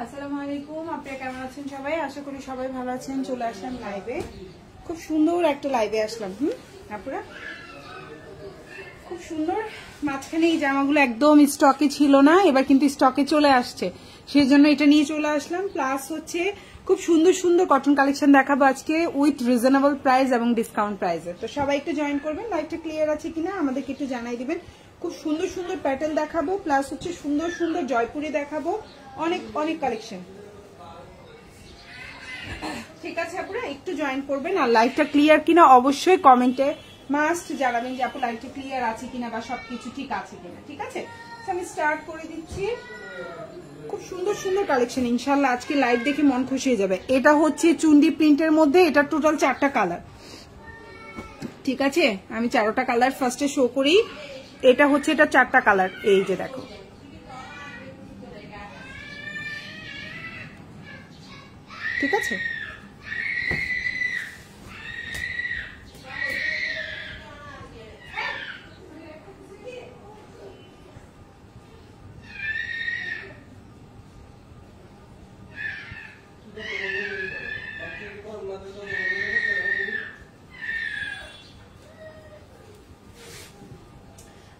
আসসালামু আলাইকুম, আপনারা কেমন আছেন সবাই? আশা করি সবাই ভালো আছেন। চলে আসলাম লাইভে, খুব সুন্দর একটা লাইভে আসলাম। আপনারা খুব সুন্দর। মাঝখানে এই জামাগুলো একদম স্টকে ছিল না, এবার কিন্তু স্টকে চলে আসছে, সেই জন্য এটা নিয়ে চলে আসলাম। প্লাস হচ্ছে খুব সুন্দর সুন্দর কটন কালেকশন দেখাবো আজকে উইথ রিজনেবল প্রাইস এবং ডিসকাউন্ট প্রাইসে। তো সবাই একটু জয়েন করবেন। লাইভটা ক্লিয়ার আছে কিনা আমাদেরকে একটু জানাই দিবেন। খুব সুন্দর সুন্দর প্যাটার্ন দেখাবো, প্লাস হচ্ছে সুন্দর সুন্দর জয়পুরি দেখাবো, অনেক অনেক কালেকশন। ঠিক আছে, আপনারা একটু জয়েন করবেন। আর লাইভটা ক্লিয়ার কিনা অবশ্যই কমেন্টে মাস্ট জানাবেন যে আপু লাইভটা ক্লিয়ার আছে কিনা বা সবকিছু ঠিক আছে কিনা। ঠিক আছে, আমি স্টার্ট করে দিচ্ছি। খুব সুন্দর সুন্দর কালেকশন, ইনশাল্লাহ আজকে লাইভ দেখে মন খুশি হয়ে যাবে। এটা হচ্ছে চুন্ডি প্রিন্টের মধ্যে, এটা টোটাল 4টা কালার। ঠিক আছে, আমি 4টা কালার ফার্স্টে শো করি। এটা হচ্ছে এটা 4টা কালার, এই যে দেখো। ঠিক আছে,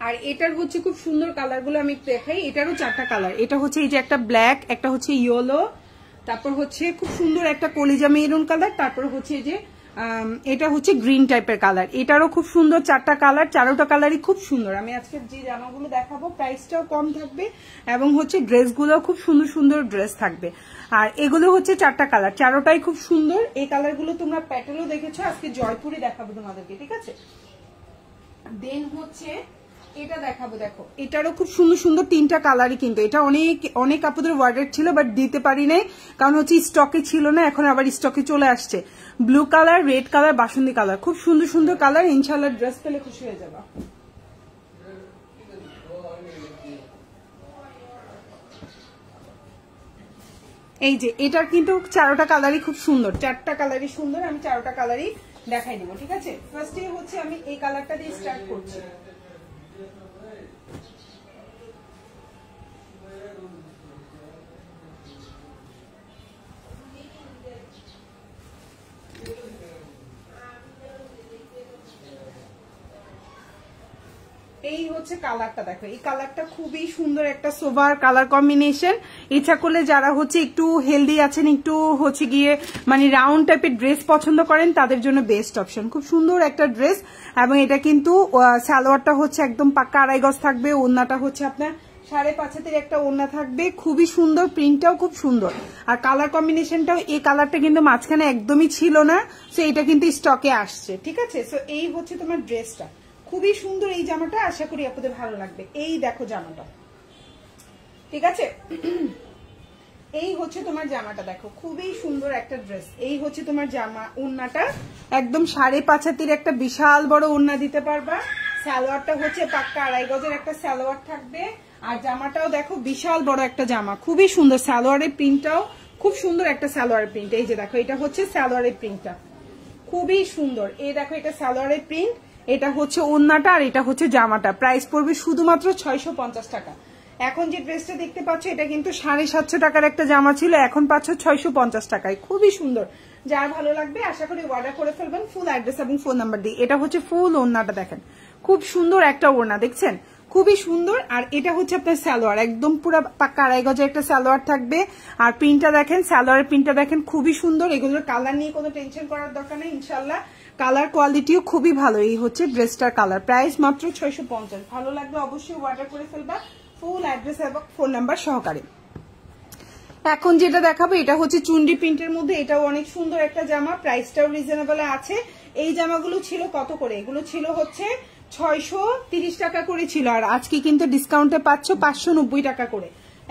আর এটার হচ্ছে খুব সুন্দর কালার গুলো আমি দেখাই। এটারও 4টা কালার। এটা হচ্ছে এই যে একটা ব্ল্যাক, একটা হচ্ছে ইয়েলো, তারপর হচ্ছে খুব সুন্দর একটা কলিজা মেরুন কালার, তারপর হচ্ছে এই যে এটা হচ্ছে গ্রিন টাইপের কালার। এটারও খুব সুন্দর 4টা কালার, 4টা কালারই খুব সুন্দর। আমি আজকে যে জামাগুলো দেখাবো প্রাইসটাও কম থাকবে এবং হচ্ছে ড্রেসগুলো খুব সুন্দর সুন্দর ড্রেস থাকবে। আর এগুলো হচ্ছে 4টা কালার, 4টাই খুব সুন্দর। এই কালারগুলো তোমরা প্যাটেলও দেখেছো, আজকে জয়পুরি দেখাবো তোমাদেরকে। ঠিক আছে, দেন হচ্ছে এটা দেখাবো। দেখো, এটারও খুব সুন্দর সুন্দর 3টা কালারই, কিন্তু এটা অনেক অনেক আপুদের অর্ডার ছিল বাট দিতে পারি নাই, কারণ হচ্ছে স্টকে ছিল না। এখন আবার স্টকে চলে আসছে। ব্লু কালার, রেড কালার, বাসন্তী কালার, খুব সুন্দর সুন্দর কালার। ইনশাল্লাহ ড্রেস পেলে খুশি হয়ে যাবা। এই যে এটার কিন্তু 4টা কালারই খুব সুন্দর, 4টা কালারই সুন্দর। আমি 4টা কালারই দেখাই দিব। ঠিক আছে, ফার্স্টে হচ্ছে আমি এই কালারটা দিয়ে স্টার্ট করছি। এই হচ্ছে কালারটা, দেখো এই কালারটা খুবই সুন্দর একটা সোভার কালার কম্বিনেশন। ইচ্ছা করলে যারা হচ্ছে একটু হেলদি আছেন, একটু হচ্ছে গিয়ে মানে রাউন্ড টাইপের ড্রেস পছন্দ করেন, তাদের জন্য বেস্ট অপশন। খুব সুন্দর একটা ড্রেস, এবং এটা কিন্তু সালোয়ারটা হচ্ছে একদম পাক্কা 2.5 গজ থাকবে। ওড়নাটা হচ্ছে আপনার 5.5 হাতের একটা ওড়না থাকবে, খুবই সুন্দর। প্রিন্টটাও খুব সুন্দর, আর কালার কম্বিনেশনটাও, এই কালারটা কিন্তু মাঝখানে একদমই ছিল না, সো এটা কিন্তু স্টকে আসছে। ঠিক আছে, সো এই হচ্ছে তোমার ড্রেসটা, খুবই সুন্দর এই জামাটা। আশা করি আপনাদের ভালো লাগবে। এই দেখো জামাটা, ঠিক আছে, এই হচ্ছে তোমার জামাটা। দেখো খুবই সুন্দর একটা ড্রেস। এই হচ্ছে তোমার জামা। ওড়নাটা একদম 5.5 হাতের একটা বিশাল বড় ওড়না দিতে পারবা। সালোয়ারটা হচ্ছে পাক্কা 2.5 গজের একটা সালোয়ার থাকবে। আর জামাটাও দেখো বিশাল বড় একটা জামা, খুবই সুন্দর। সালোয়ারের প্রিন্টটাও খুব সুন্দর একটা সালোয়ারের প্রিন্ট। এই যে দেখো, এটা হচ্ছে সালোয়ারের প্রিন্টটা, খুবই সুন্দর। এই দেখো, এটা সালোয়ারের প্রিন্ট, এটা হচ্ছে ওড়নাটা, আর এটা হচ্ছে জামাটা। প্রাইস পড়বে শুধুমাত্র 650 টাকা। এখন যে ড্রেসটা দেখতে পাচ্ছ, এটা কিন্তু 750 টাকার একটা জামা ছিল, এখন পাচ্ছ 650 টাকায়। খুবই সুন্দর, যার ভালো লাগবে আশা করি অর্ডার করে ফেলবেন ফুল অ্যাড্রেস এবং ফোন নাম্বার দিয়ে। এটা হচ্ছে ফুল ওড়নাটা, দেখেন খুব সুন্দর একটা ওড়না, দেখছেন খুবই সুন্দর। আর এটা হচ্ছে আপনার সালোয়ার, একদম পুরো পাক্কা 2.5 গজের একটা সালোয়ার থাকবে। আর প্রিন্টটা দেখেন, সালোয়ারের প্রিন্টটা দেখেন খুবই সুন্দর। এগুলোর কালার নিয়ে কোনো টেনশন করার দরকার নেই, ইনশাল্লাহ কালার কোয়ালিটিও খুবই ভালো। এই হচ্ছে ড্রেসটার কালার, প্রাইস মাত্র 650। ভালো লাগলে অবশ্যই অর্ডার করে ফেলবা ফুল অ্যাড্রেস এবং ফোন নাম্বার সহকারে। এখন যেটা দেখাবো, এটা হচ্ছে চুন্ডি প্রিন্টের মধ্যে, এটাও অনেক সুন্দর একটা জামা, প্রাইসটাও রিজনেবল আছে। এই জামাগুলো ছিল কত করে? এগুলো ছিল হচ্ছে 630 টাকা করে ছিল, আর আজকে কিন্তু ডিসকাউন্টে পাচ্ছ 590 টাকা করে।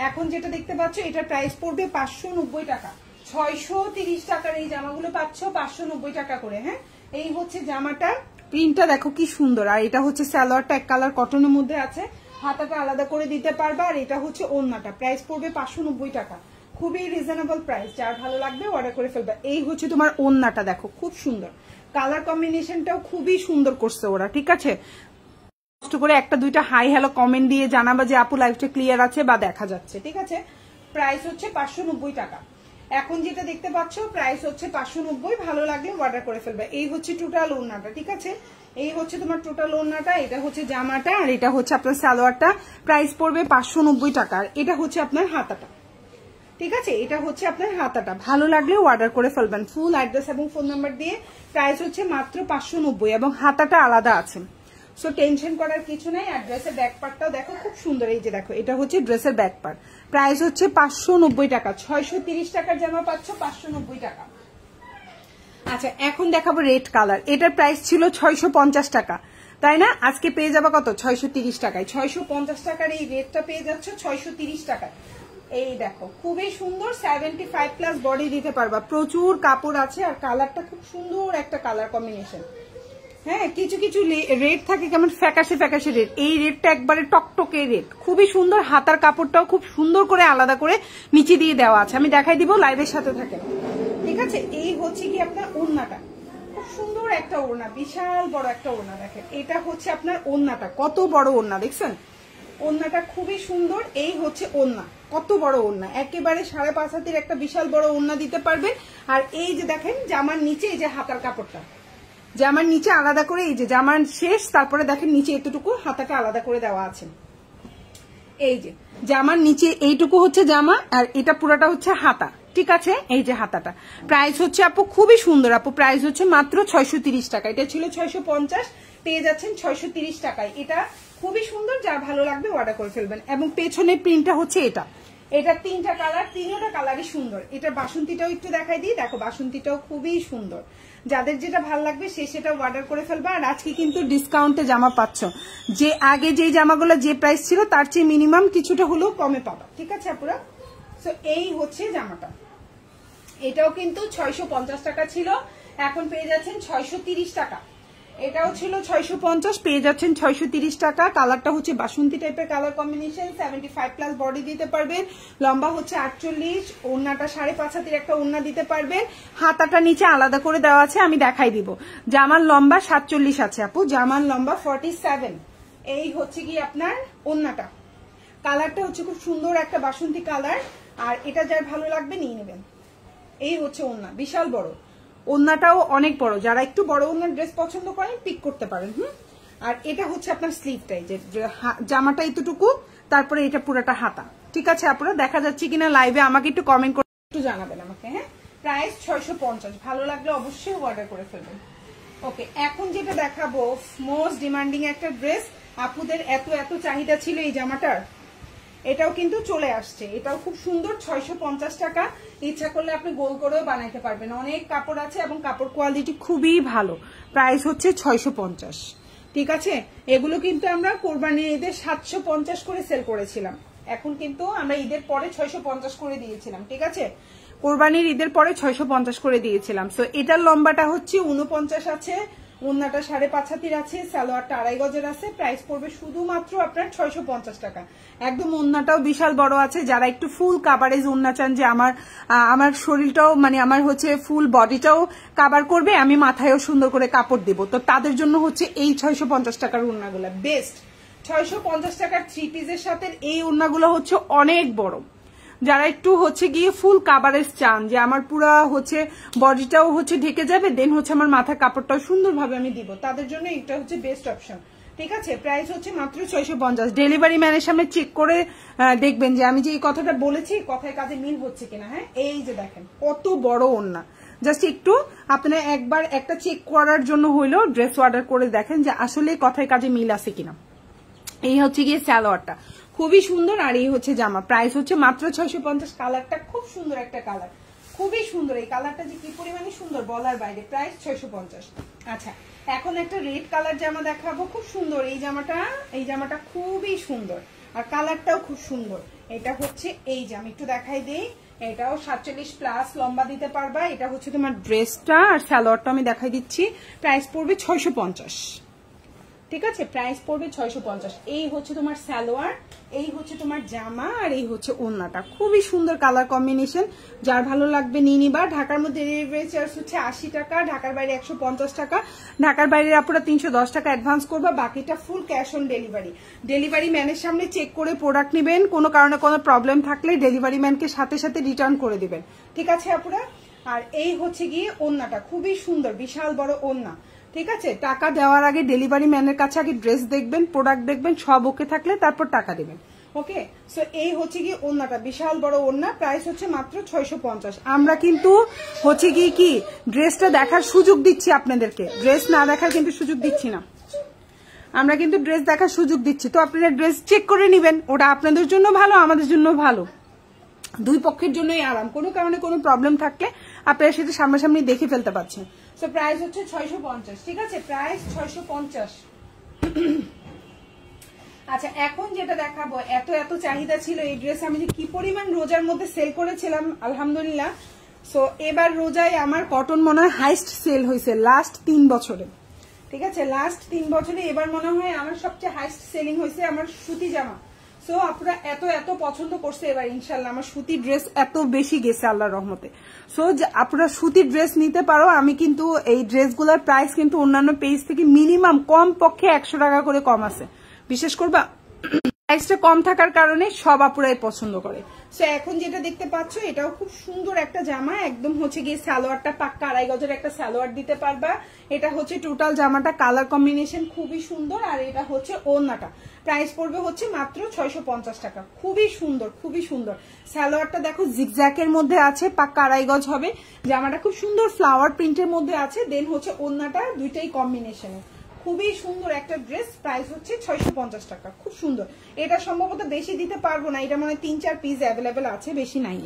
এখন যেটা দেখতে পাচ্ছ, এটার প্রাইস পড়বে 590 টাকা। 630 টাকার এই জামাগুলো পাচ্ছ 590 টাকা করে। হ্যাঁ, এই হচ্ছে জামাটা, প্রিন্টটা দেখো কি সুন্দর। আর এটা হচ্ছে সালোয়ারটা এক কালার কটনের মধ্যে আছে, হাতাটা আলাদা করে দিতে পারবা। আর এটা হচ্ছে ওড়নাটা, প্রাইস পড়বে 590 টাকা, খুবই রিজনেবল প্রাইস। যার ভালো লাগবে অর্ডার করে ফেলবা। এই হচ্ছে তোমার ওড়নাটা, দেখো খুব সুন্দর, কালার কম্বিনেশনটাও খুবই সুন্দর করছে ওরা। ঠিক আছে, কষ্ট করে একটা দুইটা হাই হ্যালো কমেন্ট দিয়ে জানাবা যে আপু লাইভটা ক্লিয়ার আছে বা দেখা যাচ্ছে। ঠিক আছে, প্রাইস হচ্ছে 590 টাকা। এখন যেটা দেখতে পাচ্ছ প্রাইস হচ্ছে 590, ভালো লাগলে অর্ডার করে ফেলবে। এই হচ্ছে টোটাল ওড়নাটা, ঠিক আছে, এই হচ্ছে তোমার টোটাল ওড়নাটা, এটা হচ্ছে জামাটা, আর এটা হচ্ছে আপনার সালোয়ারটা। প্রাইস পড়বে 590 টাকা। আর এটা হচ্ছে আপনার হাতাটা, ঠিক আছে, এটা হচ্ছে আপনার হাতাটা। ভালো লাগলে অর্ডার করে ফেলবেন ফুল অ্যাড্রেস এবং ফোন নাম্বার দিয়ে। প্রাইস হচ্ছে মাত্র 590 এবং হাতাটা আলাদা আছে, সো টেনশন করার কিছু নাই। আর ড্রেসের ব্যাক পার্টটাও দেখো খুব সুন্দর, এই যে দেখো এটা হচ্ছে ড্রেসের ব্যাক পার্ট। প্রাইস হচ্ছে 590 টাকা। 630 টাকার জামা পাচ্ছ 590 টাকা। আচ্ছা এখন দেখাবো রেড কালার। এটার প্রাইস ছিল 650 টাকা, তাই না? আজকে পেয়ে যাবা কত? 630 টাকায়। 650 টাকার এই রেডটা পেয়ে যাচ্ছ 630 টাকায়। এই দেখো খুবই সুন্দর, 75 প্লাস বডি দিতে পারবা, প্রচুর কাপড় আছে। আর কালারটা খুব সুন্দর একটা কালার কম্বিনেশন। হ্যাঁ, কিছু কিছু রেড থাকে কেমন ফ্যাকাশে ফ্যাকাশে রেড, এই রেডটা একবারে টকটকে রেড, খুবই সুন্দর। হাতার কাপড়টাও খুব সুন্দর করে আলাদা করে নিচে দিয়ে দেওয়া আছে, আমি দেখাই দিব, লাইভের সাথে থাকেন, ঠিক আছে। এই হচ্ছে কি আপনার ওড়নাটা, খুব সুন্দর একটা ওড়না, বিশাল বড় একটা ওড়না। দেখেন এটা হচ্ছে আপনার ওড়নাটা, কত বড় ওড়না দেখছেন, ওড়নাটা খুবই সুন্দর। এই হচ্ছে ওড়না, কত বড় ওড়না, একেবারে 5.5 হাতের একটা বিশাল বড় ওড়না দিতে পারবেন। আর এই যে দেখেন জামার নিচে এই যে হাতার কাপড়টা, জামার নিচে আলাদা করে, এই যে জামার শেষ, তারপরে দেখেন নিচে এতটুকু হাতাটা আলাদা করে দেওয়া আছে। এই যে জামার নিচে এইটুকু হচ্ছে জামা, আর এটা পুরাটা হচ্ছে হাতা, ঠিক আছে। এই যে হাতাটা প্রাইস হচ্ছে আপু খুবই সুন্দর আপু, প্রাইস হচ্ছে মাত্র 630 টাকা। এটা ছিল 650, পেয়ে যাচ্ছেন 630 টাকায়। এটা খুবই সুন্দর, যার ভালো লাগবে অর্ডার করে ফেলবেন। এবং পেছনের প্রিন্টটা হচ্ছে এটা, এটা 3টা কালার, 3টা কালারই সুন্দর। এটার বাসন্তীটাও একটু দেখাই দিই, দেখো বাসন্তীটাও খুবই সুন্দর। যাদের যেটা ভালো লাগবে সে সেটা অর্ডার করে ফেলবে। আর আজকে কিন্তু ডিসকাউন্টে জামা পাচ্ছ, যে আগে যে জামাগুলো যে প্রাইস ছিল তার চেয়ে মিনিমাম কিছুটা হলেও কমে পাবা, ঠিক আছে আপুরা। সো এই হচ্ছে জামাটা, এটাও কিন্তু 650 টাকা ছিল, এখন পেয়ে যাচ্ছেন 630 টাকা। এটাও ছিল 650, পেয়ে যাচ্ছেন 630 টাকা। কালারটা হচ্ছে বাসন্তী টাইপের কালার কম্বিনেশন, 75 প্লাস বডি দিতে পারবেন, লম্বা হচ্ছে 48, ওড়নাটা 5.5 হাতের একটা ওড়না দিতে পারবেন। হাতাটা নিচে আলাদা করে দেওয়া আছে, আমি দেখাই দিব। জামার লম্বা 47 আছে আপু, জামার লম্বা 47। এই হচ্ছে কি আপনার ওড়নাটা, কালারটা হচ্ছে খুব সুন্দর একটা বাসন্তী কালার। আর এটা যার ভালো লাগবে নিয়ে নেবেন। এই হচ্ছে ওড়না, বিশাল বড়, ওড়নাটাও অনেক বড়, যারা একটু বড় ওড়নার ড্রেস পছন্দ করেন পিক করতে পারেন। আর এটা হচ্ছে আপনার স্লিভটাই, যে জামাটা এতটুকু, তারপরে এটা পুরোটা হাতা, ঠিক আছে। আপনারা দেখা যাচ্ছে কিনা লাইভে আমাকে একটু কমেন্ট করে একটু জানাবেন আমাকে। হ্যাঁ, প্রাইস 650, ভালো লাগলে অবশ্যই অর্ডার করে ফেলবেন। ওকে, এখন যেটা দেখাবো মোস্ট ডিমান্ডিং একটা ড্রেস, আপুদের এত এত চাহিদা ছিল এই জামাটার, এটাও কিন্তু চলে আসছে। এটাও খুব সুন্দর, 650 টাকা। ইচ্ছা করলে আপনি গোল করেও বানাইতে পারবেন, অনেক কাপড় আছে এবং কাপড় কোয়ালিটি খুবই ভালো। প্রাইস হচ্ছে 650, ঠিক আছে। এগুলো কিন্তু আমরা কোরবানির ঈদের 750 করে সেল করেছিলাম, এখন কিন্তু আমরা ঈদের পরে 650 করে দিয়েছিলাম, ঠিক আছে। কোরবানির ঈদের পরে 650 করে দিয়েছিলাম। সো এটার লম্বাটা হচ্ছে 49 আছে, ওড়নাটা 5.5 হাতের আছে, সালোয়ারটা 2.5 গজের আছে। প্রাইস পড়বে শুধুমাত্র আপনার 650 টাকা। একদম ওড়নাটাও বিশাল বড় আছে, যারা একটু ফুল কাভারেজ ওড়না চান, যে আমার শরীরটাও মানে আমার হচ্ছে ফুল বডিটাও কাভার করবে, আমি মাথায়ও সুন্দর করে কাপড় দেবো, তো তাদের জন্য হচ্ছে এই 650 টাকার ওড়নাগুলো বেস্ট। 650 টাকার 3 পিসের সাথে এই ওড়নাগুলো হচ্ছে অনেক বড়। যারা একটু হচ্ছে গিয়ে ফুল কাভারেজ চান, যে আমার পুরা হচ্ছে বডিটাও হচ্ছে ঢেকে যাবে, দেন হচ্ছে আমার মাথার কাপড়টাও সুন্দরভাবে আমি দিব, তাদের জন্য এটা হচ্ছে বেস্ট অপশন, ঠিক আছে। প্রাইস হচ্ছে মাত্র 650। ডেলিভারি ম্যানের সামনে চেক করে দেখবেন যে আমি যে এই কথাটা বলেছি কথায় কাজে মিল হচ্ছে কিনা। হ্যাঁ, এই যে দেখেন কত বড় ওড়না, জাস্ট একটু আপনারা একবার একটা চেক করার জন্য হইলেও ড্রেস অর্ডার করে দেখেন যে আসলে কথায় কাজে মিল আছে কিনা। এই হচ্ছে গিয়ে সালোয়ারটা খুবই সুন্দর, আর এই হচ্ছে জামা। প্রাইস হচ্ছে মাত্র 650। কালারটা খুব সুন্দর একটা কালার, খুবই সুন্দর। এই কালারটা যে কি পরিমাণে সুন্দর বলার বাইরে। প্রাইস 650। আচ্ছা, এখন একটা রেড কালার জামা দেখাবো, খুব সুন্দর এই জামাটা খুবই সুন্দর, আর কালারটাও খুব সুন্দর। এটা হচ্ছে এই যে আমি একটু দেখাই দিই, এটাও 47 প্লাস লম্বা দিতে পারবা। এটা হচ্ছে তোমার ড্রেসটা, আর সালোয়ারটা আমি দেখাই দিচ্ছি। প্রাইস পড়বে 650। ঠিক আছে, প্রাইস পড়বে 650। এই হচ্ছে তোমার সালোয়ার, এই হচ্ছে তোমার জামা, আর এই হচ্ছে ওড়নাটা। খুবই সুন্দর কালার কম্বিনেশন, যার ভালো লাগবে নিয়ে নিবা। ঢাকার মধ্যে ডেলিভারি চার্জ হচ্ছে 80 টাকা, ঢাকার বাইরে 150 টাকা। ঢাকার বাইরে আপনারা 310 টাকা অ্যাডভান্স করবা, বাকিটা full cash on delivery. Delivery ম্যানের সামনে চেক করে প্রোডাক্ট নেবেন, কোনো কারণে কোনো প্রবলেম থাকলে ডেলিভারি ম্যানকে সাথে সাথে রিটার্ন করে দিবেন। ঠিক আছে আপুরা? আর এই হচ্ছে গিয়ে ওড়নাটা, খুবই সুন্দর বিশাল বড় ওড়না। ঠিক আছে, টাকা দেওয়ার আগে ডেলিভারি ম্যানের কাছে আগে ড্রেস দেখবেন, প্রোডাক্ট দেখবেন, সব ওকে থাকলে তারপর টাকা দেবেন। ওকে, সো এই হচ্ছে গিয়ে ওড়নাটা, বিশাল বড় ওড়না, প্রাইস হচ্ছে মাত্র 650। আমরা কিন্তু হচ্ছে গিয়ে কি ড্রেসটা দেখার সুযোগ দিচ্ছি আপনাদেরকে, ড্রেস না দেখার কিন্তু সুযোগ দিচ্ছি না, আমরা কিন্তু ড্রেস দেখার সুযোগ দিচ্ছি। তো আপনারা ড্রেস চেক করে নেবেন, ওটা আপনাদের জন্য ভালো, আমাদের জন্য ভালো, দুই পক্ষের জন্যই আরাম। কোনো কারণে কোনো প্রবলেম থাকলে আপনারা সেটা সামনাসামনি দেখে ফেলতে পারছেন। সো প্রাইস হচ্ছে 650। ঠিক আছে, প্রাইস 650। আচ্ছা, এখন যেটা দেখাবো, এত এত চাহিদা ছিল এই ড্রেস, আমি যে কি পরিমাণ রোজার মধ্যে সেল করেছিলাম আলহামদুলিল্লাহ। সো এবার রোজায় আমার কটন মনে হয় হাইস্ট সেল হয়েছে লাস্ট 3 বছরে। ঠিক আছে, লাস্ট 3 বছরে এবার মনে হয় আমার সবচেয়ে হাইস্ট সেলিং হয়েছে আমার সুতি জামা। সো আপনারা এত এত পছন্দ করছে এবার ইনশাল্লাহ, আমার সুতি ড্রেস এত বেশি গেছে আল্লাহর রহমতে। সো আপনারা সুতি ড্রেস নিতে পারো। আমি কিন্তু এই ড্রেসগুলোর প্রাইস কিন্তু অন্যান্য পেজ থেকে মিনিমাম কম পক্ষে 100 টাকা করে কম আছে। বিশেষ করবা প্রাইসটা কম থাকার কারণে সব আপুরাই পছন্দ করে। সো এখন যেটা দেখতে পাচ্ছ, এটাও খুব সুন্দর একটা জামা, একদম হচ্ছে গিয়ে সালোয়ারটা পাক্কা 2.5 গজের একটা সালোয়ার দিতে পারবা। এটা হচ্ছে টোটাল জামাটা, কালার কম্বিনেশন খুবই সুন্দর। আর এটা হচ্ছে ওড়নাটা, প্রাইস পড়বে হচ্ছে মাত্র 650 টাকা। খুবই সুন্দর, খুবই সুন্দর। সালোয়ারটা দেখো জিগজ্যাকের মধ্যে আছে, পাক্কা 2.5 গজ হবে। জামাটা খুব সুন্দর ফ্লাওয়ার প্রিন্টের মধ্যে আছে। দেন হচ্ছে ওড়নাটা, দুইটাই কম্বিনেশনে খুবই সুন্দর একটা ড্রেস। প্রাইস হচ্ছে 650 টাকা, খুব সুন্দর। এটা সম্ভবত বেশি দিতে পারবো না, এটা মনে হয় 3-4 পিস অ্যাভেলেবেল আছে, বেশি নাই।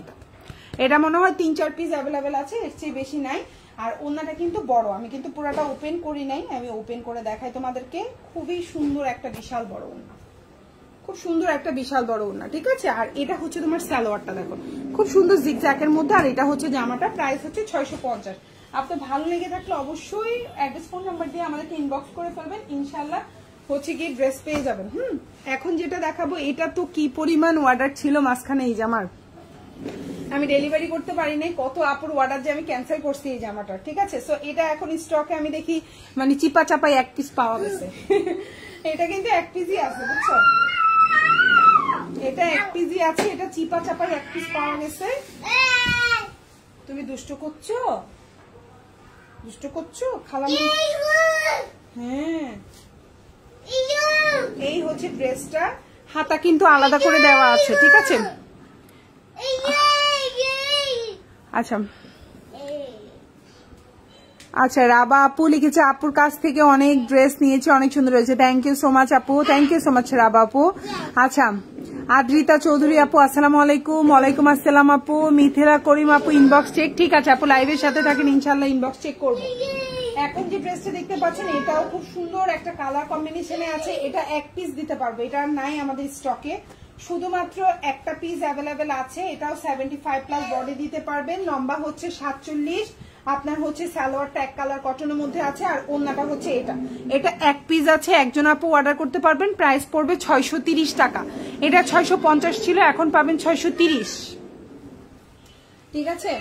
এটা মনে হয় 3-4 পিস অ্যাভেলেবেল আছে, এর চেয়ে বেশি নাই। আর ওড়নাটা কিন্তু বড়, আমি কিন্তু পুরোটা ওপেন করি নাই, আমি ওপেন করে দেখাই তোমাদেরকে। খুবই সুন্দর একটা বিশাল বড় ওড়না, খুব সুন্দর একটা বিশাল বড় ওড়না। ঠিক আছে, আর এটা হচ্ছে তোমার সালোয়ারটা দেখো, খুব সুন্দর জিগজ্যাকের মধ্যে। আর এটা হচ্ছে জামাটা, প্রাইস হচ্ছে 650। আপনার ভালো লেগে থাকলে অবশ্যই অ্যাড্রেস ফোন নাম্বার দিয়ে আমাদেরকে ইনবক্স করে ফেলবেন, ইনশাল্লাহ হচ্ছে গিয়ে ড্রেস পেয়ে যাবেন। এখন যেটা দেখাবো, এটা তো কি পরিমাণ অর্ডার ছিল মাঝখানে এই জামার, আমি ডেলিভারি করতে পারি নাই। কত আপুর অর্ডার যে আমি ক্যান্সেল করছি এই জামাটা। ঠিক আছে, সো এটা এখন স্টকে আমি দেখি মানে চিপা চাপাই 1 পিস পাওয়া গেছে। এটা কিন্তু 1 পিসই আছে, বুঝছো, এটা 1 পিসই আছে, এটা চিপা চাপাই 1 পিস পাওয়া গেছে। তুমি দুষ্ট করছো, দুষ্ট করছো খালা? হ্যাঁ, এই হচ্ছে ড্রেসটা, হাতা কিন্তু আলাদা করে দেওয়া আছে। ঠিক আছে, আচ্ছা আচ্ছা, রাবা আপু লিখেছে আপুর কাছ থেকে অনেক ড্রেস নিয়েছে, অনেক সুন্দর হয়েছে। থ্যাংক ইউ সো মাচ আপু, থ্যাংক ইউ সো মাচ রাবা আপু। আচ্ছা, আদ্রিতা চৌধুরী আপু আসসালামু আলাইকুম। ওয়ালাইকুম আসসালাম আপু। মিথিলা করিম আপু ইনবক্স চেক। ঠিক আছে আপু, লাইভের সাথে থাকেন, ইনশাল্লাহ ইনবক্স চেক করবো। এখন যে ড্রেসটা দেখতে পাচ্ছেন, এটাও খুব সুন্দর একটা কালার কম্বিনেশনে আছে। এটা 1 পিস দিতে পারবো, এটা নাই আমাদের স্টকে, শুধুমাত্র একটা পিস অ্যাভেলেবেল আছে। এটাও 75+ বডি দিতে পারবেন, লম্বা হচ্ছে 47। আপনার হচ্ছে সালোয়ারটা 1 কালার কটনের মধ্যে আছে, আর ওড়নাটা হচ্ছে এটা। এটা 1 পিস আছে, একজন আপু অর্ডার করতে পারবেন, প্রাইস পড়বে 630 টাকা। এটা 650 ছিল, এখন পাবেন 630। ঠিক আছে,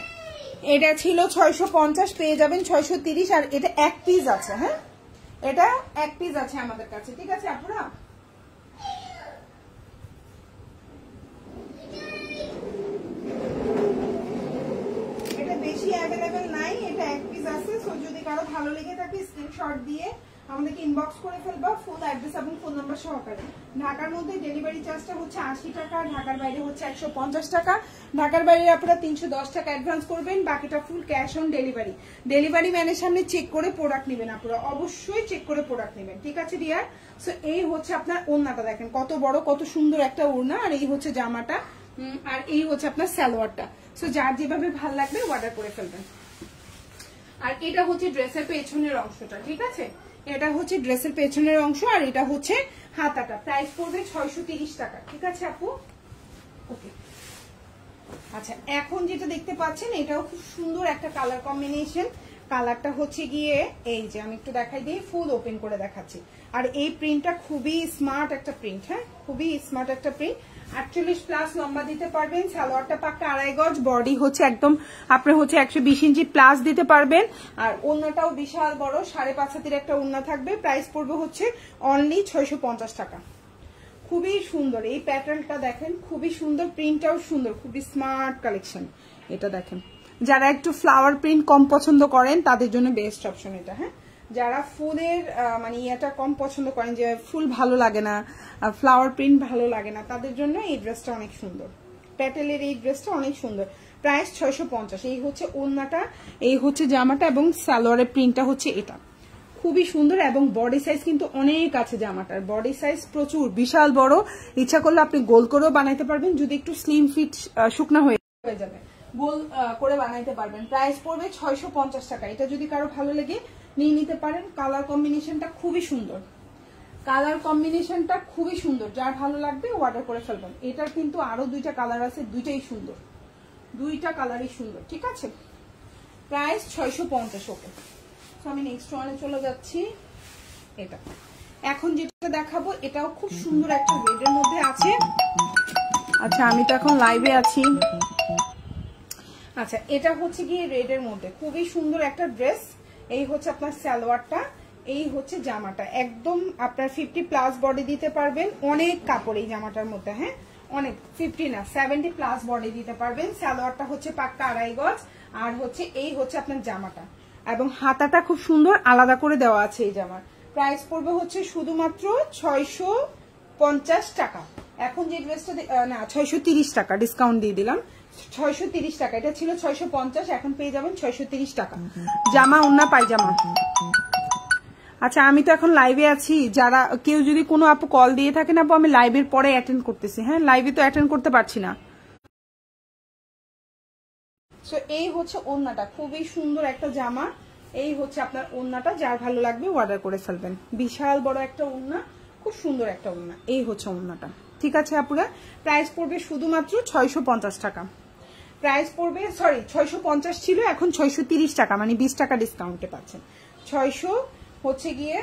এটা ছিল 650, পেয়ে যাবেন 630। আর এটা 1 পিস আছে, হ্যাঁ এটা 1 পিস আছে আমাদের কাছে। ঠিক আছে আপুরা, এটা বেশি অ্যাভেলেবেল নাই, এটা 1 পিস আছে। সো যদি কারো ভালো লেগে থাকে স্ক্রিনশট দিয়ে আমাদেরকে ইনবক্স করে ফেলবা, ফুল অ্যাড্রেস এবং ফোন নাম্বার সহকারে। ঢাকার মধ্যে ডেলিভারি চার্জটা হচ্ছে 80 টাকা, ঢাকার বাইরে হচ্ছে 150 টাকা। ঢাকার বাইরে আপনারা 310 টাকা অ্যাডভান্স করবেন, বাকিটা full cash on delivery. Delivery ম্যানের সামনে চেক করে প্রোডাক্ট নেবেন, আপনারা অবশ্যই চেক করে প্রোডাক্ট নেবেন। ঠিক আছে ডিয়ার, সো এই হচ্ছে আপনার ওড়নাটা, দেখেন কত বড় কত সুন্দর একটা ওড়না। আর এই হচ্ছে জামাটা, আর এই হচ্ছে আপনার সালোয়ারটা। সো যার যেভাবে ভালো লাগবে অর্ডার করে ফেলবেন। আর এটা হচ্ছে ড্রেসের পেছনের অংশটা। ঠিক আছে, এটা হচ্ছে ড্রেসের পেছনের অংশ, আর এটা হচ্ছে হাতাটা। প্রাইস পড়বে 630 টাকা। ঠিক আছে আপু, ওকে। আচ্ছা, এখন যেটা দেখতে পাচ্ছেন, এটাও খুব সুন্দর একটা কালার কম্বিনেশন, কালারটা হচ্ছে গিয়ে এই যে আমি একটু দেখাই দিই, ফুল ওপেন করে দেখাচ্ছি। আর এই প্রিন্টটা খুবই স্মার্ট একটা প্রিন্ট, হ্যাঁ খুবই স্মার্ট একটা প্রিন্ট। 48+ লম্বা দিতে পারবেন, সালোয়ারটা পাক্কা 2.5 গজ, বডি হচ্ছে একদম আপনি হচ্ছে 120 ইঞ্চি প্লাস দিতে পারবেন। আর ওড়নাটাও বিশাল বড়, 5.5 হাতের একটা ওড়না থাকবে। প্রাইস পড়বে হচ্ছে অনলি 650 টাকা। খুবই সুন্দর এই প্যাটার্নটা দেখেন, খুবই সুন্দর, প্রিন্টটাও সুন্দর, খুবই স্মার্ট কালেকশন। এটা দেখেন, যারা একটু ফ্লাওয়ার প্রিন্ট কম পছন্দ করেন তাদের জন্য বেস্ট অপশন এটা। হ্যাঁ, যারা ফুলের মানে ইয়েটা কম পছন্দ করেন, যে ফুল ভালো লাগে না, ফ্লাওয়ার প্রিন্ট ভালো লাগে না, তাদের জন্য এই ড্রেসটা অনেক সুন্দর। প্যাটেলের এই ড্রেসটা অনেক সুন্দর। প্রাইস 650। এই হচ্ছে ওড়নাটা, এই হচ্ছে জামাটা, এবং সালোয়ারের প্রিন্টটা হচ্ছে এটা। খুবই সুন্দর, এবং বডি সাইজ কিন্তু অনেক আছে জামাটার, বডি সাইজ প্রচুর, বিশাল বড়। ইচ্ছা করলে আপনি গোল করেও বানাইতে পারবেন, যদি একটু স্লিম ফিট শুকনা হয়ে যাবে, গোল করে বানাইতে পারবেন। প্রাইস পড়বে 650 টাকা। এটা যদি কারো ভালো লেগে নিয়ে নিতে পারেন। কালার কম্বিনেশনটা খুবই সুন্দর, কালার কম্বিনেশনটা খুবই সুন্দর, যার ভালো লাগবে অর্ডার করে ফেলবেন। এটার কিন্তু আরো 2টা কালার আছে, দুইটাই সুন্দর, 2টা কালারই সুন্দর। ঠিক আছে, প্রাইস 650। ওকে, আমি নেক্সট ওয়ানে চলে যাচ্ছি। এটা এখন যেটা দেখাবো এটাও খুব সুন্দর একটা রেডের মধ্যে আছে। আচ্ছা, আমি তো এখন লাইভে আছি। আচ্ছা, এটা হচ্ছে গিয়ে রেডের মধ্যে খুবই সুন্দর একটা ড্রেস। এই হচ্ছে আপনার সালোয়ারটা, এই হচ্ছে জামাটা, একদম আপনার 50+ বডি দিতে পারবেন। অনেক কাপড় এই জামাটার মধ্যে, হ্যাঁ অনেক, 50 না 70+ বডি দিতে পারবেন। সালোয়ারটা হচ্ছে পাক্কা 2.5 গজ, আর হচ্ছে এই হচ্ছে আপনার জামাটা, এবং হাতাটা খুব সুন্দর আলাদা করে দেওয়া আছে এই জামার। প্রাইস পড়বে হচ্ছে শুধুমাত্র 650 টাকা। এখন যে ড্রেসটা না 630 টাকা, ডিসকাউন্ট দিয়ে দিলাম, 630 টাকা। এটা ছিল 650, এখন পেয়ে যাবেন 630 টাকা। জামা ওন্না পায়জামা। আচ্ছা, আমি তো এখন লাইভে আছি, যারা কেউ যদি কোনো আপু কল দিয়ে থাকেন, আপু আমি লাইভের পরে অ্যাটেন্ড করতেছি। হ্যাঁ, লাইভে তো অ্যাটেন্ড করতে পারছি না। সো এই হচ্ছে ওড়নাটা, খুবই সুন্দর একটা জামা। এই হচ্ছে আপনার ওড়নাটা, যার ভালো লাগবে অর্ডার করে ফেলবেন। বিশাল বড় একটা ওড়না, খুব সুন্দর একটা ওড়না। এই হচ্ছে ওড়নাটা। ঠিক আছে আপুরা, প্রাইস পড়বে শুধুমাত্র 650 টাকা। প্রাইস পড়বে, সরি 650 ছিল, এখন 630 টাকা, মানে 20 টাকা ডিসকাউন্টে পাচ্ছেন। 600 হচ্ছে গিয়ে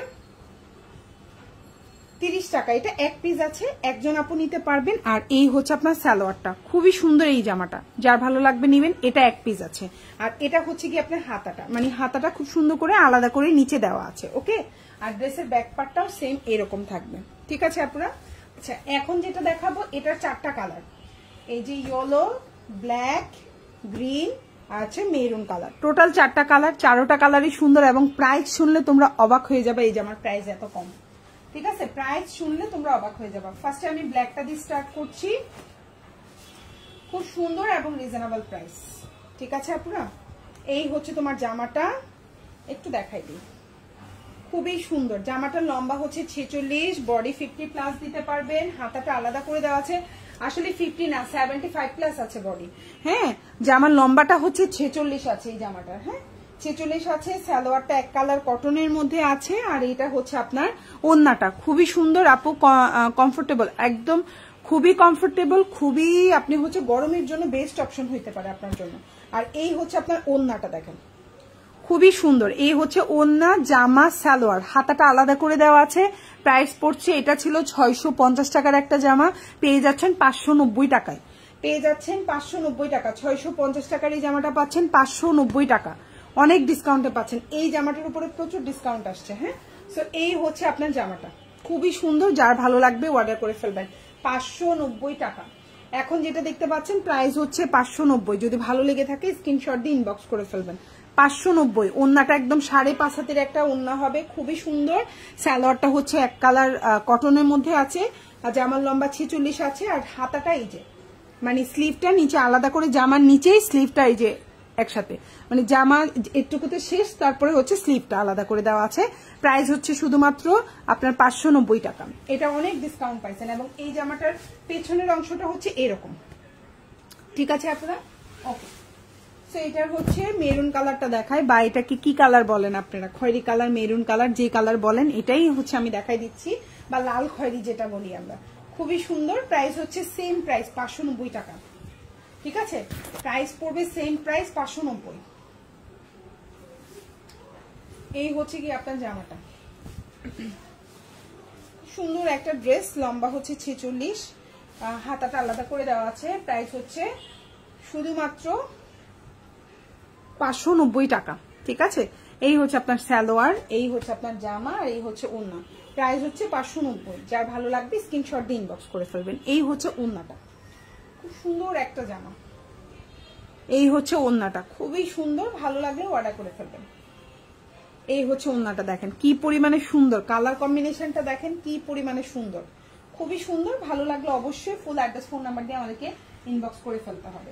30 টাকা। এটা এক পিস আছে, একজন আপু নিতে পারবেন। আর এই হচ্ছে আপনার সালোয়ারটা, খুবই সুন্দর এই জামাটা, যার ভালো লাগবে নিবেন। এটা এক পিস আছে। আর এটা হচ্ছে কি আপনার হাতাটা, মানে হাতাটা খুব সুন্দর করে আলাদা করে নিচে দেওয়া আছে। ওকে, আর ড্রেসের ব্যাক পার্টটাও সেম এরকম থাকবে। ঠিক আছে আপুরা। আচ্ছা, এখন যেটা দেখাবো এটার 4টা কালার, এই যে ইয়েলো, ব্ল্যাক, গ্রিন, আছে মেরুন কালার। টোটাল 4টা কালার, 4টা কালারই সুন্দর, এবং প্রাইস শুনলে তোমরা অবাক হয়ে যাবে, এই জামার প্রাইস এত কম। ঠিক আছে, প্রাইস শুনলে তোমরা অবাক হয়ে যাবে। ফার্স্টে আমি ব্ল্যাকটা দিয়ে স্টার্ট করছি, খুব সুন্দর এবং রিজনেবল প্রাইস। ঠিক আছে আপুরা, এই হচ্ছে তোমার জামাটা, একটু দেখাই দিই, খুবই সুন্দর। জামাটার লম্বা হচ্ছে 46, বডি 50+ দিতে পারবেন। হাতাটা আলাদা করে দেওয়া আছে, আসলে 50 না 75+ আছে বডি। হ্যাঁ, জামার লম্বাটা হচ্ছে 46 আছে এই জামাটার। হ্যাঁ, 46 আছে। সালোয়ারটা এক কালার কটনের মধ্যে আছে, আর এটা হচ্ছে আপনার ওড়নাটা, খুবই সুন্দর আপু, কমফোর্টেবল, একদম খুবই কমফোর্টেবল, খুবই আপনি হচ্ছে গরমের জন্য বেস্ট অপশন হইতে পারে আপনার জন্য। আর এই হচ্ছে আপনার ওড়নাটা, দেখেন খুবই সুন্দর। এই হচ্ছে ওড়না, জামা, সালোয়ার, হাতাটা আলাদা করে দেওয়া আছে। প্রাইস পড়ছে, এটা ছিল 650 টাকার একটা জামা, পেয়ে যাচ্ছেন 590 টাকায়, পেয়ে যাচ্ছেন 590 টাকা। 650 টাকার এই জামাটা পাচ্ছেন 590 টাকা, অনেক ডিসকাউন্টে পাচ্ছেন। এই জামাটার উপরে প্রচুর ডিসকাউন্ট আসছে। হ্যাঁ, সো এই হচ্ছে আপনার জামাটা, খুবই সুন্দর, যার ভালো লাগবে অর্ডার করে ফেলবেন। 590 টাকা। এখন যেটা দেখতে পাচ্ছেন প্রাইস হচ্ছে 590, যদি ভালো লেগে থাকে স্ক্রিনশট দিয়ে ইনবক্স করে ফেলবেন। 590। ওন্নাটা একদম 5.5 হাতের একটা ওন্না হবে, খুবই সুন্দর। সালোয়ারটা হচ্ছে এক কালার কটনের মধ্যে আছে, আর জামার লম্বা 46 আছে। আর হাতাটা এই যে, মানে স্লিভটা নিচে আলাদা করে, জামার নিচেই স্লিভটা এই যে একসাথে, মানে জামা একটুকুতে শেষ, তারপরে হচ্ছে স্লিভটা আলাদা করে দেওয়া আছে। প্রাইস হচ্ছে শুধুমাত্র আপনার 590 টাকা। এটা অনেক ডিসকাউন্ট পাইছেন। এবং এই জামাটার পেছনের অংশটা হচ্ছে এরকম। ঠিক আছে আপনারা, ওকে। সো এটার হচ্ছে মেরুন কালারটা দেখায়, বা এটাকে কি কালার বলেন আপনারা, খয়েরি কালার, মেরুন কালার, যে কালার বলেন এটাই হচ্ছে আমি দেখাই দিচ্ছি, বা লাল খয়েরি যেটা বলি আমরা। খুবই সুন্দর। প্রাইস হচ্ছে সেম প্রাইস, 590 টাকা। ঠিক আছে, প্রাইস পড়বে সেম প্রাইস, 590। এই হচ্ছে কি আপনার জামাটা, সুন্দর একটা ড্রেস, লম্বা হচ্ছে 46, হাতাটা আলাদা করে দেওয়া আছে। প্রাইস হচ্ছে শুধুমাত্র 590 টাকা। ঠিক আছে, এই হচ্ছে আপনার সালোয়ার, এই হচ্ছে আপনার জামা, আর এই হচ্ছে ওড়না। প্রাইস হচ্ছে 590। যার ভালো লাগবে স্ক্রিনশট দিয়ে ইনবক্স করে ফেলবেন। এই হচ্ছে ওড়নাটা, খুব সুন্দর একটা জামা। এই হচ্ছে ওড়নাটা, খুবই সুন্দর, ভালো লাগলে অর্ডার করে ফেলবেন। এই হচ্ছে ওড়নাটা, দেখেন কি পরিমাণে সুন্দর, কালার কম্বিনেশনটা দেখেন কি পরিমাণে সুন্দর, খুবই সুন্দর। ভালো লাগলে অবশ্যই ফুল অ্যাড্রেস ফোন নাম্বার দিয়ে আমাদেরকে ইনবক্স করে ফেলতে হবে।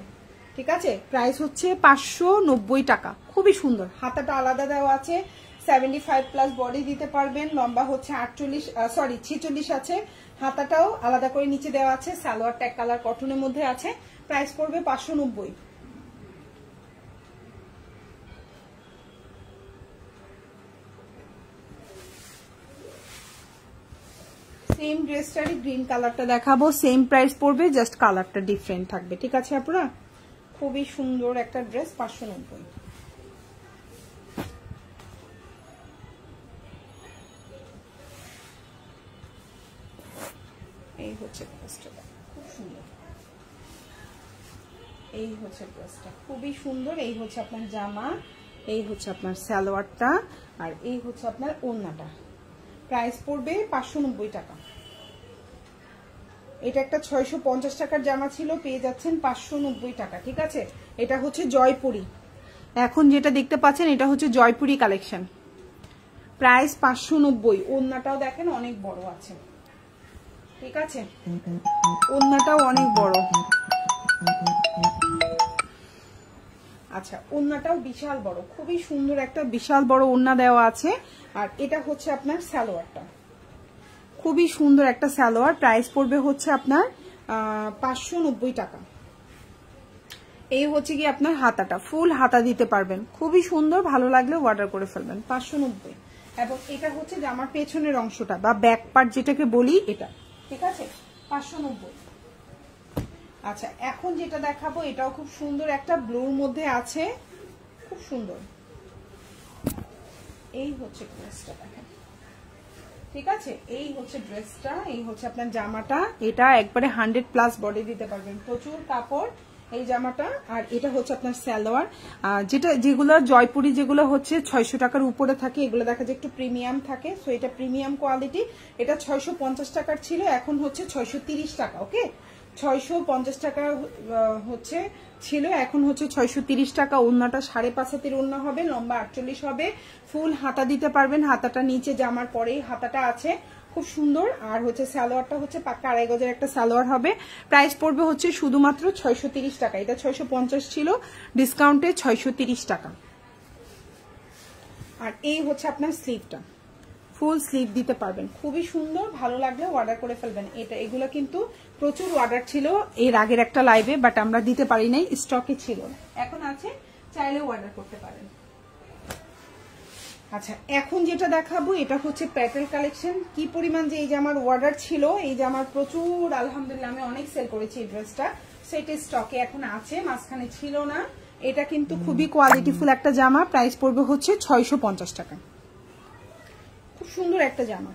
ঠিক আছে, প্রাইস হচ্ছে 590 টাকা। খুবই সুন্দর, হাতাটা আলাদা দেওয়া আছে, 75+ বডি দিতে পারবেন। লম্বা হচ্ছে 46 আছে, হাতাটাও আলাদা করে নিচে দেওয়া আছে। সালোয়ার ট্যাগ কালার কটনের মধ্যে আছে। প্রাইস পড়বে 590। সেম ড্রেসটারই গ্রিন কালারটা দেখাবো, সেম প্রাইস পড়বে, জাস্ট কালারটা ডিফারেন্ট থাকবে। ঠিক আছে আপনারা, খুবই সুন্দর একটা ড্রেস, 590। এই হচ্ছে ড্রেসটা, খুব সুন্দর। এই হচ্ছে ড্রেসটা, খুবই সুন্দর। এই হচ্ছে আপনার জামা, এই হচ্ছে আপনার সালোয়ারটা, আর এই হচ্ছে আপনার ওড়নাটা। প্রাইস পড়বে 590 টাকা। এটা একটা 650 টাকার জামা ছিল, পেয়ে যাচ্ছেন 590 টাকা। ঠিক আছে, এটা হচ্ছে জয়পুরি। এখন যেটা দেখতে পাচ্ছেন এটা হচ্ছে জয়পুরি কালেকশন। প্রাইস 590। ওড়নাটাও দেখেন অনেক বড় আছে। ঠিক আছে, ওড়নাটাও অনেক বড়। আচ্ছা, ওড়নাটাও বিশাল বড়, খুবই সুন্দর একটা বিশাল বড় ওড়না দেওয়া আছে। আর এটা হচ্ছে আপনার সালোয়ারটা, খুবই সুন্দর একটা সালোয়ার। প্রাইস পড়বে হচ্ছে আপনার 590 টাকা। এই হচ্ছে কি আপনার হাতাটা, ফুল হাতা দিতে পারবেন, খুবই সুন্দর। ভালো লাগলে অর্ডার করে ফেলবেন, 590। এবং এটা হচ্ছে জামার পেছনের অংশটা বা ব্যাক পার্ট যেটাকে বলি, এটা। ঠিক আছে, 590। আচ্ছা, এখন যেটা দেখাবো এটাও খুব সুন্দর, একটা ব্লুর মধ্যে আছে, খুব সুন্দর। এই হচ্ছে ড্রেসটা দেখেন। ঠিক আছে, এই হচ্ছে ড্রেসটা, এই হচ্ছে আপনার জামাটা। এটা একবারে 100+ বডি দিতে পারবেন, প্রচুর কাপড় এই জামাটা। আর এটা হচ্ছে আপনার সালোয়ার, যেগুলো জয়পুরি, যেগুলো হচ্ছে 600 টাকার উপরে থাকে, এগুলো দেখা যায় একটু প্রিমিয়াম থাকে। সো এটা প্রিমিয়াম কোয়ালিটি। এটা 650 টাকার ছিল, এখন হচ্ছে 630 টাকা। ওকে, 650 টাকা হচ্ছে ছিল, এখন হচ্ছে 630 টাকা। ওড়নাটা 5.5 হাতের ওড়না হবে, লম্বা 48 হবে, ফুল হাতা দিতে পারবেন। হাতাটা নিচে জামার পরেই হাতাটা আছে, খুব সুন্দর। আর হচ্ছে সালোয়ারটা হচ্ছে পাক্কা 2.5 গজের একটা সালোয়ার হবে। প্রাইস পড়বে হচ্ছে শুধুমাত্র 630 টাকা। এটা 650 ছিল, ডিসকাউন্টে 630 টাকা। আর এই হচ্ছে আপনার স্লিভটা, ফুল স্লিভ দিতে পারবেন, খুবই সুন্দর। ভালো লাগলে অর্ডার করে ফেলবেন। এগুলো কিন্তু প্রচুর অর্ডার ছিল এর আগের একটা লাইভে, বাট আমরা দিতে পারি নাই, স্টকে ছিল না। এখন আছে, চাইলে অর্ডার করতে পারেন। আচ্ছা, এখন যেটা দেখাবো এটা হচ্ছে প্যাটেল কালেকশন। কি পরিমাণ যে এই জামার অর্ডার ছিল, এই জামার প্রচুর, আলহামদুলিল্লাহ আমি অনেক সেল করেছি এই ড্রেসটা। সেটা স্টকে এখন আছে, মাঝখানে ছিল না। এটা কিন্তু খুবই কোয়ালিটিফুল একটা জামা। প্রাইস পড়বে হচ্ছে 650 টাকা। খুব সুন্দর একটা জামা,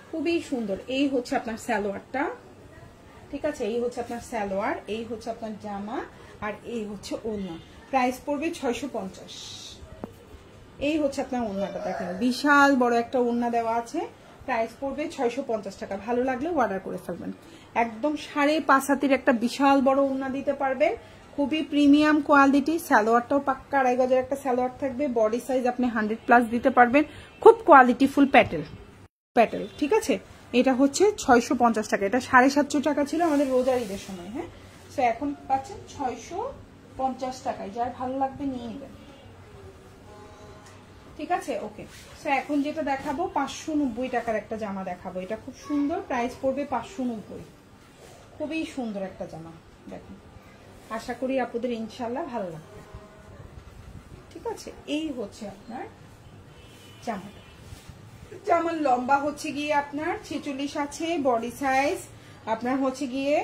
খুবই সুন্দর। এই হচ্ছে আপনার সালোয়ারটা। ঠিক আছে, এই হচ্ছে আপনার সালোয়ার, এই হচ্ছে আপনার জামা, আর এই হচ্ছে ওড়না। প্রাইস পড়বে 650। এই হচ্ছে আপনার ওড়নাটা দেখেন, বিশাল বড় একটা ওড়না দেওয়া আছে। প্রাইস পড়বে 650 টাকা। ভালো লাগলে অর্ডার করে ফেলবেন। একদম 5.5 হাতের একটা বিশাল বড় ওড়না দিতে পারবেন, খুবই প্রিমিয়াম কোয়ালিটি। সালোয়ারটাও পাক্কা 2.5 গজের একটা সালোয়ার থাকবে, বডি সাইজ আপনি 100+ দিতে পারবেন, খুব কোয়ালিটিফুল প্যাটেল। ঠিক আছে, এটা হচ্ছে 650 টাকা। এটা 750 টাকা ছিল আমাদের রোজার ঈদের সময়। হ্যাঁ, তো এখন পাচ্ছেন 650 টাকায়। যার ভালো লাগবে নিয়ে নেবেন। ঠিক আছে, ওকে। সো এখন যেটা দেখাবো 590 টাকার একটা জামা দেখাবো। এটা খুব সুন্দর, প্রাইস পড়বে 590। খুবই সুন্দর একটা জামা দেখুন, আশা করি আপনাদের ইনশাল্লাহ ভালো লাগবে। ঠিক আছে, এই হচ্ছে আপনার জামাটা। জামার লম্বা হচ্ছে গিয়ে আপনার 46 আছে, বডি সাইজ আপনার হচ্ছে গিয়ে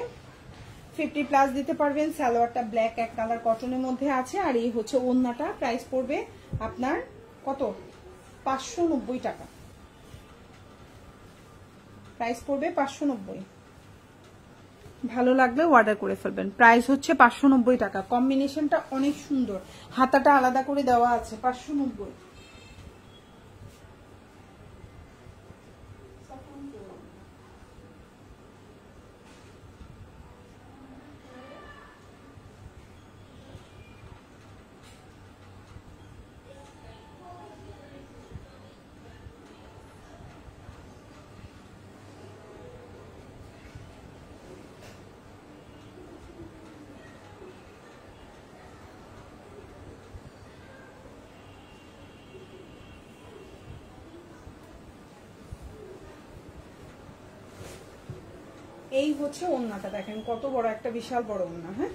50+ দিতে পারবেন। সালোয়ারটা ব্ল্যাক এক কালার কটনের মধ্যে আছে। আর এই হচ্ছে ওড়নাটা। প্রাইস পড়বে আপনার কত, 590 টাকা, প্রাইস পড়বে 590। ভালো লাগলে অর্ডার করে ফেলবেন। প্রাইস হচ্ছে 590 টাকা। কম্বিনেশনটা অনেক সুন্দর, হাতাটা আলাদা করে দেওয়া আছে। 590। এই হচ্ছে ওড়নাটা, দেখেন কত বড় একটা বিশাল বড় ওড়না। হ্যাঁ,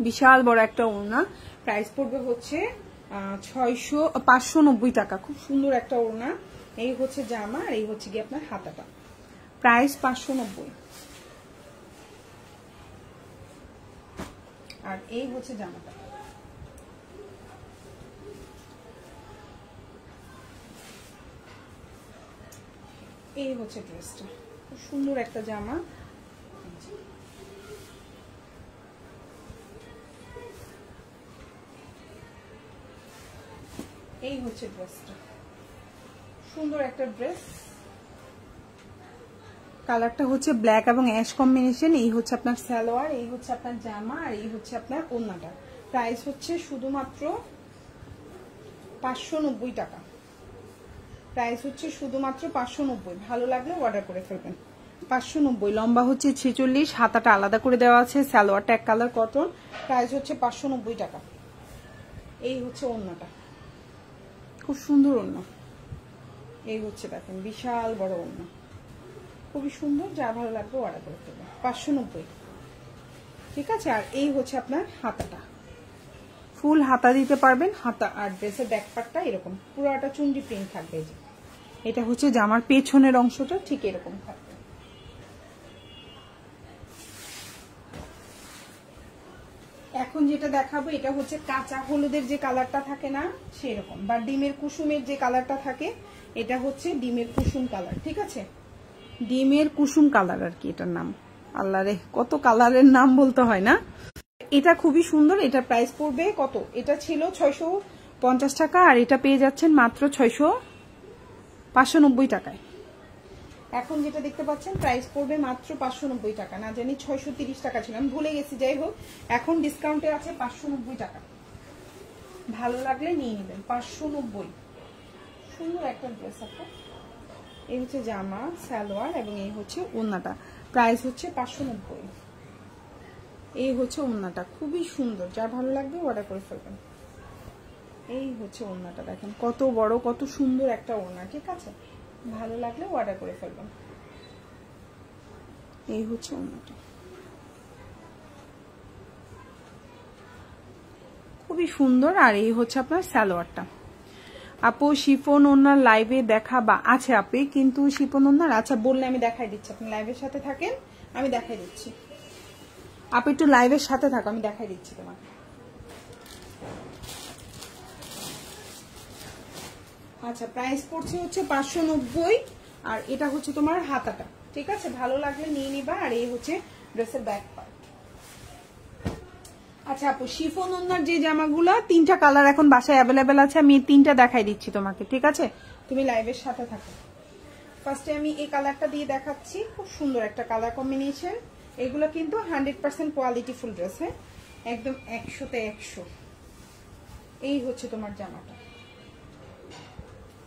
বিশাল বড় একটা ওড়না। প্রাইস পড়বে হচ্ছে 590 টাকা। খুব সুন্দর একটা ওড়না। এই হচ্ছে জামা আর এই হচ্ছে কি আপনার হাতাটা। প্রাইস 590। আর এই হচ্ছে জামাটা। এই হচ্ছে ড্রেসটা, খুব সুন্দর একটা জামা। এই হচ্ছে ড্রেসটা, সুন্দর একটা ড্রেস। কালারটা হচ্ছে ব্ল্যাক এবং অ্যাশ কম্বিনেশন। এই হচ্ছে আপনার সালোয়ার, এই হচ্ছে আপনার জামা আর এই হচ্ছে আপনার ওড়নাটা। প্রাইস হচ্ছে শুধুমাত্র 590 টাকা। প্রাইস হচ্ছে শুধুমাত্র 590। ভালো লাগলে অর্ডার করে ফেলবেন। 590। লম্বা হচ্ছে 46, হাতাটা আলাদা করে দেওয়া আছে। সালোয়ারটা এক কালার কটন। প্রাইস হচ্ছে 590 টাকা। এই হচ্ছে ওড়নাটা, খুব সুন্দর ওড়না। এই হচ্ছে দেখেন বিশাল বড় ওড়না, খুবই সুন্দর। যা ভালো লাগবে অর্ডার করে ফেলবেন। 590, ঠিক আছে। আর এই হচ্ছে আপনার হাতাটা, ফুল হাতা দিতে পারবেন। হাতা আর ড্রেসের ব্যাক পার্টটা এরকম পুরোটা চুন্ডি প্রিন্ট থাকবে। যে এটা হচ্ছে জামার পেছনের অংশটা ঠিক এরকম থাকবে। এখন যেটা দেখাবো এটা হচ্ছে কাঁচা হলুদের যে কালারটা থাকে না সেরকম, বা ডিমের কুসুমের যে কালারটা থাকে, এটা হচ্ছে ডিমের কুসুম কালার। ঠিক আছে, ডিমের কুসুম কালার আর কি এটার নাম। আল্লাহ রে, কত কালারের নাম বলতে হয় না। এটা খুবই সুন্দর। এটা প্রাইস পড়বে কত? এটা ছিল 650 টাকা আর এটা পেয়ে যাচ্ছেন মাত্র 590 টাকায়। এখন যেটা দেখতে পাচ্ছেন প্রাইস পড়বে মাত্র 590 টাকা। না জানি 630 টাকা ছিল, আমি ভুলে গেছি। যাই হোক, এখন ডিসকাউন্টে আছে 590 টাকা। ভালো লাগলে নিয়ে নেবেন। 590, সুন্দর একটা ড্রেস আছে। এই হচ্ছে জামা, সালোয়ার এবং এই হচ্ছে ওড়নাটা। প্রাইস হচ্ছে 590। এই হচ্ছে ওড়নাটা, খুবই সুন্দর। যা ভালো লাগবে অর্ডার করে ফেলবেন। এই হচ্ছে ওড়নাটা, দেখেন কত বড়, কত সুন্দর একটা ওড়না। ঠিক আছে, ভালো লাগলে অর্ডার করে ফেলবেন। এই হচ্ছে ওড়নাটা, খুবই সুন্দর। আর এই হচ্ছে আপনার সালোয়ারটা। আপু শিফন ওড়নার লাইভে দেখাবা? আছে আপনি, কিন্তু শিফন ওড়নার আচ্ছা বললে আমি দেখাই দিচ্ছি। আপনি লাইভের সাথে থাকেন, আমি দেখাই দিচ্ছি। আপনি একটু লাইভের সাথে থাকো, আমি দেখাই দিচ্ছি তোমাকে। আচ্ছা, প্রাইস পড়ছে হচ্ছে 590। আর এটা হচ্ছে তোমার হাতাটা। ঠিক আছে, ভালো লাগলে নিয়ে নিবা। আর এই হচ্ছে ড্রেসের ব্যাক পার্ট। আচ্ছা আপু, শিফন ওড়নার যে জামাগুলো 3টা কালার এখন বাসায় অ্যাভেলেবেল আছে, আমি 3টা দেখাই দিচ্ছি তোমাকে। ঠিক আছে, তুমি লাইভের সাথে থাকো। ফার্স্টে আমি এই কালারটা দিয়ে দেখাচ্ছি, খুব সুন্দর একটা কালার কম্বিনেশন। এগুলো কিন্তু 100% কোয়ালিটি ফুল ড্রেস। হ্যাঁ, একদম 100তে 100। এই হচ্ছে তোমার জামাটা।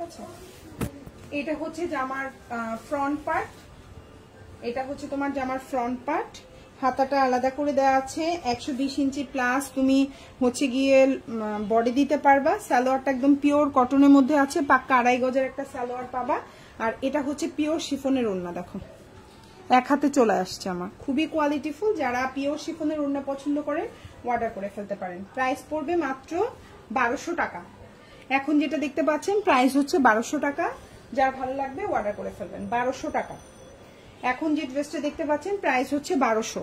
আচ্ছা, এটা হচ্ছে জামার ফ্রন্ট পার্ট। এটা হচ্ছে তোমার জামার ফ্রন্ট পার্ট। হাতাটা আলাদা করে দেওয়া আছে। 120 ইঞ্চি প্লাস তুমি হচ্ছে গিয়ে বডি দিতে পারবা। সালোয়ারটা একদম পিওর কটনের মধ্যে আছে, পাক্কা 2.5 গজের একটা সালোয়ার পাবা। আর এটা হচ্ছে পিওর শিফনের ওড়না। দেখো এক হাতে চলে আসছে আমার, খুবই কোয়ালিটিফুল। যারা পিওর শিফনের ওড়না পছন্দ করেন অর্ডার করে ফেলতে পারেন। প্রাইস পড়বে মাত্র 1200 টাকা। এখন যেটা দেখতে পাচ্ছেন প্রাইস হচ্ছে 1200 টাকা। যার ভালো লাগবে অর্ডার করে ফেলবেন। 1200 টাকা। এখন যে ড্রেসটা দেখতে পাচ্ছেন প্রাইস হচ্ছে 1200।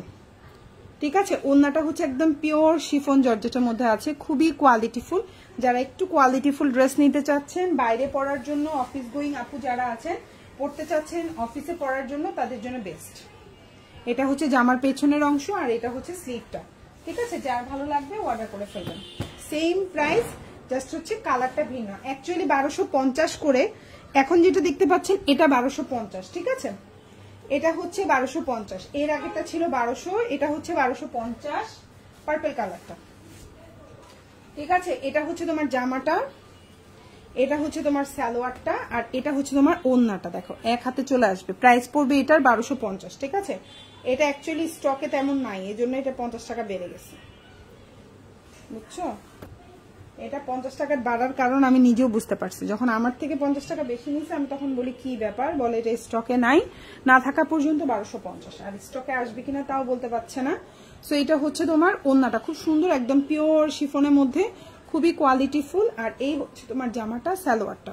ঠিক আছে। ওড়নাটা হচ্ছে একদম পিওর শিফন জর্জেটের মধ্যে আছে, খুবই কোয়ালিটিফুল। যারা একটু কোয়ালিটিফুল ড্রেস নিতে চাচ্ছেন বাইরে পরার জন্য, অফিস গোয়িং আপু যারা আছেন পড়তে চাচ্ছেন অফিসে পরার জন্য, তাদের জন্য বেস্ট। এটা হচ্ছে জামার পেছনের অংশ আর এটা হচ্ছে স্লিভটা। ঠিক আছে, যার ভালো লাগবে অর্ডার করে ফেলবেন। সেম প্রাইস, জাস্ট হচ্ছে কালারটা ভিন্ন। অ্যাকচুয়ালি 1250 করে, এখন যেটা দেখতে পাচ্ছেন এটা 1250। ঠিক আছে, এটা হচ্ছে 1250, এর আগেরটা ছিল 1200, এটা হচ্ছে 1250 পার্পল কালারটা। ঠিক আছে, এটা হচ্ছে তোমার জামাটা, এটা হচ্ছে তোমার সালোয়ারটা, আর এটা হচ্ছে তোমার ওড়নাটা। দেখো এক হাতে চলে আসবে। প্রাইস পড়বে এটার 1250। ঠিক আছে, এটা অ্যাকচুয়ালি স্টকে তেমন নাই, এই জন্য এটা 50 টাকা বেড়ে গেছে, বুঝছো? এটা 50 টাকার বাড়ার কারণ আমি নিজেও বুঝতে পারছি। যখন আমার থেকে 50 টাকা বেশি নিয়েছে আমি তখন বলি কি ব্যাপার, বলে এটা স্টকে নাই, না থাকা পর্যন্ত 1250, আর স্টকে আসবে কিনা তাও বলতে পারছে না। সো এটা হচ্ছে তোমার ওড়নাটা, খুব সুন্দর একদম পিওর শিফনের মধ্যে, খুবই কোয়ালিটিফুল। আর এই হচ্ছে তোমার জামাটা, সালোয়ারটা।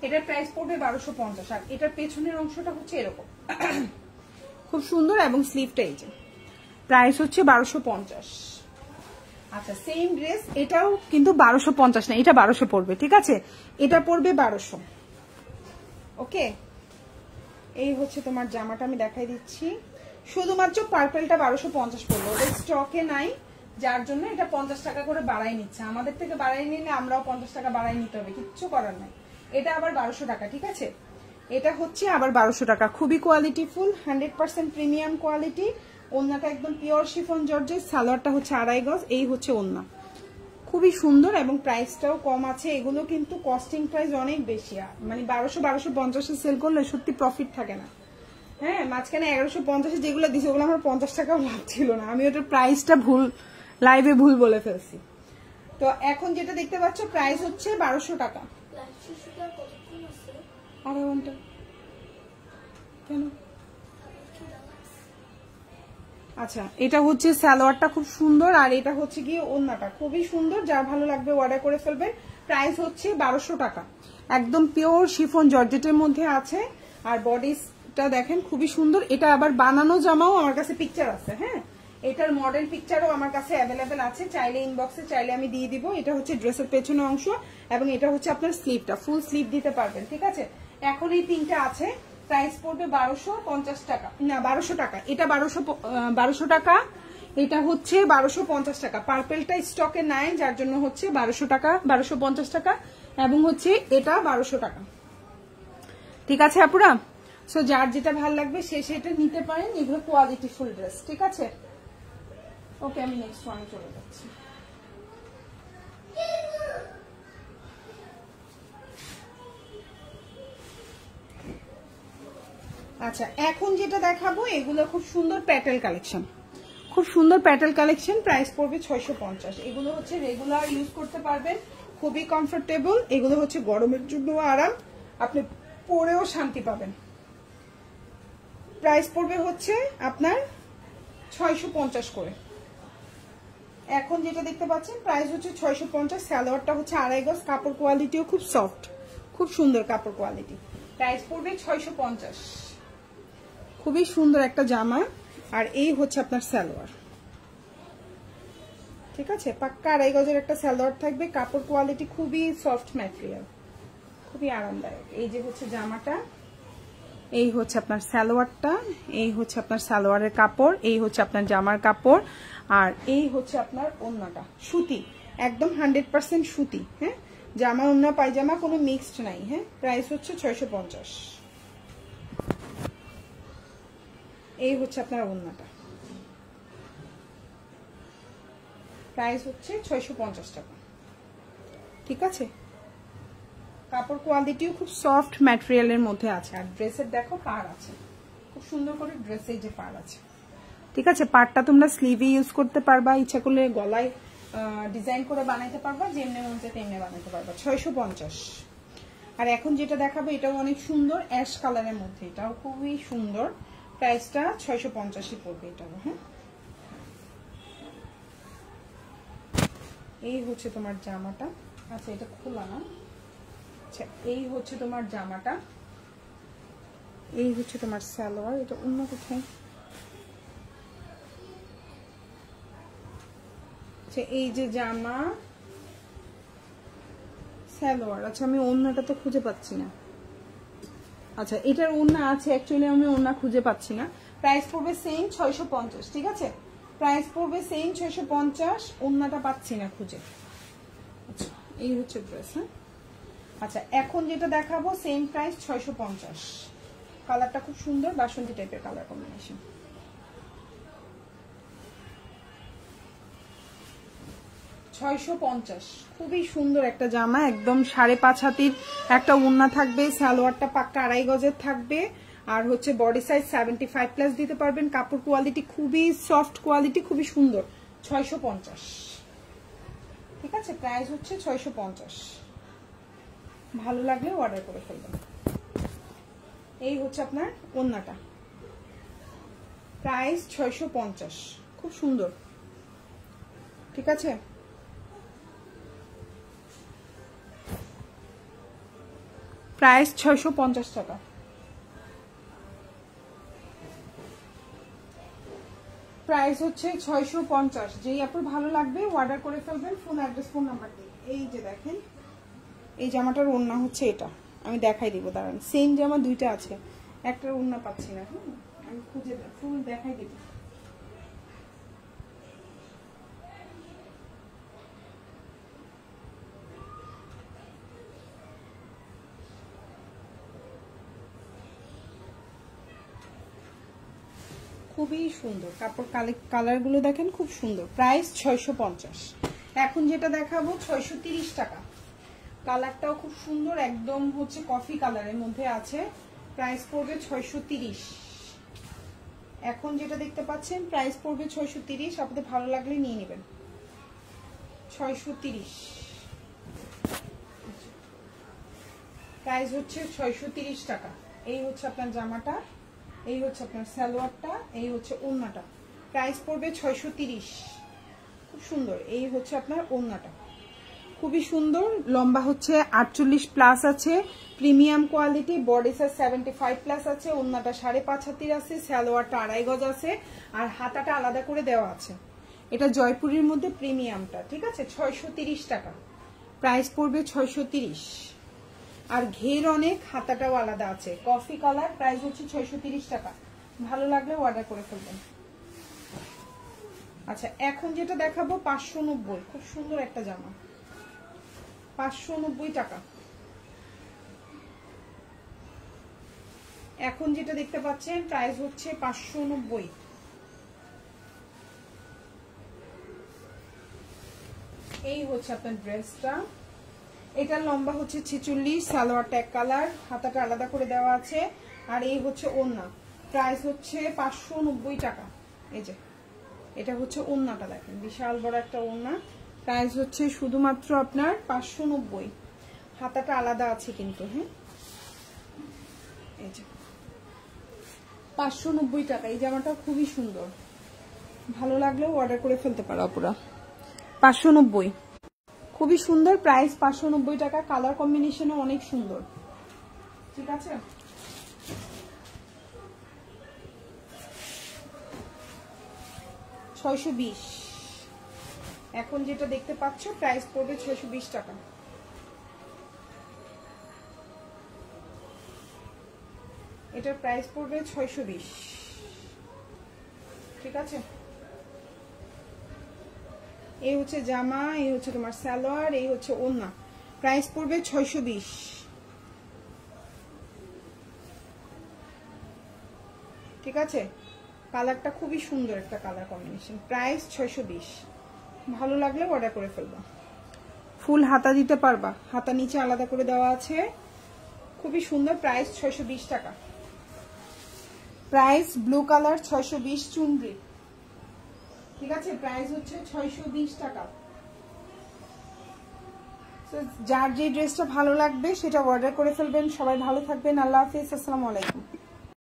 এটার প্রাইস পড়বে 1250। আর এটার পেছনের অংশটা হচ্ছে এরকম খুব সুন্দর, এবং স্লিভটা এই যে, প্রাইস হচ্ছে 1250। আচ্ছা, সেম ড্রেস, এটাও কিন্তু 1250 না, এটা 1200 পড়বে। ঠিক আছে, এটা পড়বে 1200। ওকে, এই হচ্ছে তোমার জামাটা, আমি দেখাই দিচ্ছি। শুধুমাত্র পার্পলটা 1250 পড়লো, ওদের স্টকে নাই, যার জন্য এটা 50 টাকা করে বাড়াই নিচ্ছে। আমাদের থেকে বাড়াই নিলে আমরাও 50 টাকা বাড়াই নিতে হবে, কিচ্ছু করার নাই। এটা আবার 1200 টাকা। ঠিক আছে, এটা হচ্ছে আবার 1200 টাকা। খুবই কোয়ালিটিফুল, 100% প্রিমিয়াম কোয়ালিটি। ওড়নাটা একদম পিওর শিফন জর্জেট, সালোয়ারটা হচ্ছে 2.5 গজ। এই হচ্ছে ওড়না, খুবই সুন্দর, এবং প্রাইসটাও কম আছে। এগুলো কিন্তু কস্টিং প্রাইস অনেক বেশি, মানে 1250 সেল করলে সত্যি প্রফিট থাকে না। হ্যাঁ, মাঝখানে 1150 যেগুলো দিছে ওগুলো আমার 50 টাকাও লাভ ছিল না, আমি ওটার প্রাইসটা ভুল, লাইভে ভুল বলে ফেলছি। তো এখন যেটা দেখতে পাচ্ছ প্রাইস হচ্ছে 1200 টাকা। আধা ঘন্টা কেন? আচ্ছা, এটা হচ্ছে সালোয়ারটা, খুব সুন্দর। আর এটা হচ্ছে গিয়ে ওড়নাটা, খুবই সুন্দর। যার ভালো লাগবে অর্ডার করে ফেলবেন। প্রাইস হচ্ছে 1200 টাকা, একদম পিওর শিফন জর্জেটের মধ্যে আছে। আর বডিটা দেখেন খুবই সুন্দর। এটা আবার বানানো জামাও আমার কাছে পিকচার আছে। হ্যাঁ, এটার মডেল পিকচারও আমার কাছে অ্যাভেলেবেল আছে, চাইলে ইনবক্সে চাইলে আমি দিয়ে দিব। এটা হচ্ছে ড্রেসের পেছনের অংশ, এবং এটা হচ্ছে আপনার স্লিভটা, ফুল স্লিভ দিতে পারবেন। ঠিক আছে, এখন এই তিনটা আছে। প্রাইস পড়বে 1250 টাকা, না 1200 টাকা। এটা 1200 টাকা, এটা হচ্ছে 1250 টাকা। পার্পেলটা স্টকে নাই, যার জন্য হচ্ছে 1200 টাকা, 1250 টাকা, এবং হচ্ছে এটা 1200 টাকা। ঠিক আছে আপুরা, সো যার যেটা ভালো লাগবে সে সেটা নিতে পারেন। এগুলো কোয়ালিটি ফুল ড্রেস। ঠিক আছে, ওকে, আমি নেক্সট ওয়ানে চলে যাচ্ছি। আচ্ছা, এখন যেটা দেখাবো এগুলো খুব সুন্দর প্যাটেল কালেকশন, খুব সুন্দর প্যাটেল কালেকশন। প্রাইস পড়বে 650। এগুলো হচ্ছে রেগুলার ইউজ করতে পারবেন, খুবই কমফোর্টেবল। এগুলো হচ্ছে গরমের জন্য আরাম, আপনি পরেও শান্তি পাবেন। প্রাইস পড়বে হচ্ছে আপনার 650 করে। এখন যেটা দেখতে পাচ্ছেন প্রাইস হচ্ছে 650। সালোয়ারটা হচ্ছে 2.5 গজ, কাপড় কোয়ালিটিও খুব সফট, খুব সুন্দর কাপড় কোয়ালিটি। প্রাইস পড়বে 650। খুবই সুন্দর একটা জামা। আর এই হচ্ছে আপনার সালোয়ার। ঠিক আছে, পাক্কা 2.5 গজের একটা সালোয়ার থাকবে, কাপড় কোয়ালিটি খুবই সফট ম্যাটেরিয়াল, খুবই আরামদায়ক। এই যে হচ্ছে জামাটা, এই হচ্ছে আপনার সালোয়ারটা, এই হচ্ছে আপনার সালোয়ারের কাপড়, এই হচ্ছে আপনার জামার কাপড়, আর এই হচ্ছে আপনার ওড়নাটা। সুতি, একদম 100% সুতি। হ্যাঁ, জামা ওড়না পায়জামা কোনো মিক্সড নাই। হ্যাঁ, প্রাইস হচ্ছে 650। এই হচ্ছে আপনার ওড়নাটা, প্রাইস হচ্ছে 650 টাকা। ঠিক আছে, কাপড় কোয়ালিটিও খুব সফট ম্যাটেরিয়ালের মধ্যে আছে। আর ড্রেসের দেখো পাড় আছে, খুব সুন্দর করে ড্রেসের যে পাড় আছে। ঠিক আছে, পাড়টা তোমরা স্লিভে ইউজ করতে পারবা, ইচ্ছা করলে গলায় ডিজাইন করে বানাইতে পারবা, যেমনি মন চায় তেমনি বানাইতে পারবা। 650। আর এখন যেটা দেখাবো এটাও অনেক সুন্দর, অ্যাশ কালারের মধ্যে, এটাও খুবই সুন্দর। প্রাইসটা 650 পড়বে এটাও। হ্যাঁ, এই হচ্ছে তোমার জামাটা। আচ্ছা, এটা খোলা না। আচ্ছা, এই হচ্ছে তোমার জামাটা, এই হচ্ছে তোমার সালোয়ার। এটা অন্য কোথায়? এই যে জামা সালোয়ার। আচ্ছা আমি ওড়নাটা তো খুঁজে পাচ্ছি না। আচ্ছা এটার ওড়না আছে, অ্যাকচুয়ালি আমি ওড়না খুঁজে পাচ্ছি না। প্রাইস পড়বে সেম 650, ঠিক আছে? প্রাইস পড়বে সেম 650, ওড়নাটা পাচ্ছি না খুঁজে। আচ্ছা এই হচ্ছে ড্রেস। হ্যাঁ আচ্ছা এখন যেটা দেখাবো সেম প্রাইস 650। কালারটা খুব সুন্দর, বাসন্তী টাইপের কালার কম্বিনেশন। 650, খুবই সুন্দর একটা জামা, একদম 5.5 হাতির একটা ওড়না থাকবে, সালোয়ারটা পাক্কা 2.5 গজের থাকবে, আর হচ্ছে বডি সাইজ 75+ দিতে পারবেন। কাপড় কোয়ালিটি খুবই সফট কোয়ালিটি, খুবই সুন্দর। 650, ঠিক আছে? প্রাইস হচ্ছে 650। ভালো লাগলে অর্ডার করে ফেলবেন। এই হচ্ছে আপনার ওড়নাটা, প্রাইস 650, খুব সুন্দর, ঠিক আছে? প্রাইস 650 টাকা। প্রাইস হচ্ছে 650। যেই আপনার ভালো লাগবে অর্ডার করে ফেলবেন, ফোন অ্যাড্রেস ফোন নাম্বার দিয়ে। এই যে দেখেন এই জামাটার ওড়না হচ্ছে এটা, আমি দেখাই দিব, দাঁড়ান। সেম জামা দুইটা আছে, একটার ওড়না পাচ্ছি না, আমি খুঁজে ফুল দেখাই দিব। খুবই সুন্দর কাপড়, কালার গুলো দেখেন খুব সুন্দর। প্রাইস 650। এখন যেটা দেখাবো 630 টাকা। কালারটাও খুব সুন্দর, একদম হচ্ছে কফি কালারের মধ্যে আছে। প্রাইস পড়বে 630। এখন যেটা দেখতে পাচ্ছেন প্রাইস পড়বে 630। আপনাদের ভালো লাগলে নিয়ে নেবেন। 630 প্রাইস হচ্ছে 630 টাকা। এই হচ্ছে আপনার জামাটা, এই হচ্ছে আপনার সালোয়ারটা, এই হচ্ছে ওড়নাটা। প্রাইস পড়বে 630, খুব সুন্দর। এই হচ্ছে আপনার ওড়নাটা, খুবই সুন্দর। লম্বা হচ্ছে 48+ আছে, প্রিমিয়াম কোয়ালিটি, বডি সাইজ 75+ আছে, ওড়নাটা 5.5 হাতির আছে, সালোয়ারটা 2.5 গজ আছে, আর হাতাটা আলাদা করে দেওয়া আছে। এটা জয়পুরের মধ্যে প্রিমিয়ামটা, ঠিক আছে? 630 টাকা প্রাইস পড়বে, 630। আর ঘের অনেক, হাতাটাও আলাদা আছে, কফি কালার। প্রাইস হচ্ছে 630 টাকা। ভালো লাগলে অর্ডার করে ফেলবেন। আচ্ছা এখন যেটা দেখাবো 590, খুব সুন্দর একটা জামা, 590 টাকা। এখন যেটা দেখতে পাচ্ছেন প্রাইস হচ্ছে 590। এই হচ্ছে আপনার ড্রেসটা, এটার লম্বা হচ্ছে 46, সালোয়ারটা এক কালার, হাতাটা আলাদা করে দেওয়া আছে, আর এই হচ্ছে ওড়না। প্রাইস হচ্ছে 590 টাকা। এই যে এটা হচ্ছে ওড়নাটা, দেখেন বিশাল বড় একটা ওড়না। প্রাইস হচ্ছে শুধুমাত্র আপনার 590। হাতাটা আলাদা আছে কিন্তু, হ্যাঁ এই যে 590 টাকা। এই জামাটা খুবই সুন্দর, ভালো লাগলেও অর্ডার করে ফেলতে পারো আপুরা। 590, খুবই সুন্দর। প্রাইস 590 টাকা। কালার কম্বিনেশনও অনেক সুন্দর, ঠিক আছে? $620। এখন যেটা দেখতে পাচ্ছ প্রাইস পড়বে 620 টাকা। এটার প্রাইস পড়বে 620, ঠিক আছে? এই হচ্ছে জামা, এই হচ্ছে তোমার সালোয়ার, এই হচ্ছে ওড়না। প্রাইস পড়বে 620, ঠিক আছে? কালারটা খুবই সুন্দর একটা কালার কম্বিনেশন। প্রাইস 620। ভালো লাগলে অর্ডার করে ফেলবা। ফুল হাতা দিতে পারবা, হাতা নিচে আলাদা করে দেওয়া আছে, খুবই সুন্দর। প্রাইস 620 টাকা। প্রাইস ব্লু কালার 620 চুনরি, ঠিক আছে? প্রাইস হচ্ছে 620 টাকা। যার যে ড্রেসটা ভালো লাগবে সেটা অর্ডার করে ফেলবেন। সবাই ভালো থাকবেন, আল্লাহ হাফিজ, আসসালামু আলাইকুম।